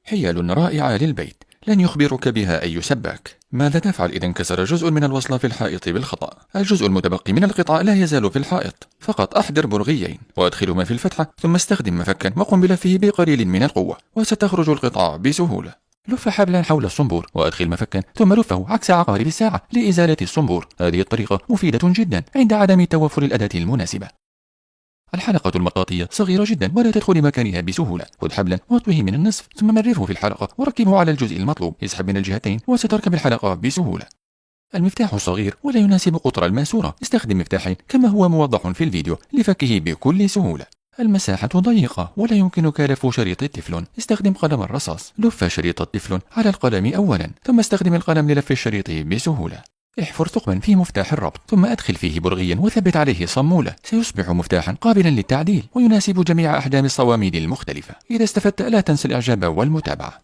حيل رائعة للبيت لن يخبرك بها أي سباك. ماذا تفعل إذا انكسر جزء من الوصلة في الحائط بالخطأ؟ الجزء المتبقي من القطعة لا يزال في الحائط، فقط أحضر برغيين وأدخلهما في الفتحة، ثم استخدم مفكا وقم بلفه بقليل من القوة وستخرج القطعة بسهولة. لف حبلا حول الصنبور وأدخل مفكا ثم لفه عكس عقارب الساعة لإزالة الصنبور. هذه الطريقة مفيدة جدا عند عدم توفر الأداة المناسبة. الحلقة المطاطية صغيرة جدا ولا تدخل مكانها بسهولة. خذ حبلا واطويه من النصف ثم مرره في الحلقة وركبه على الجزء المطلوب. اسحب من الجهتين وستركب الحلقة بسهولة. المفتاح صغير ولا يناسب قطر الماسورة. استخدم مفتاحين كما هو موضح في الفيديو لفكه بكل سهولة. المساحة ضيقة ولا يمكنك لف شريط التفلون. استخدم قلم الرصاص. لف شريط التفلون على القلم أولا ثم استخدم القلم للف الشريط بسهولة. احفر ثقبا في مفتاح الربط ثم أدخل فيه برغيا وثبت عليه صمولة. سيصبح مفتاحا قابلا للتعديل ويناسب جميع أحجام الصواميل المختلفة. إذا استفدت لا تنسى الإعجاب والمتابعة.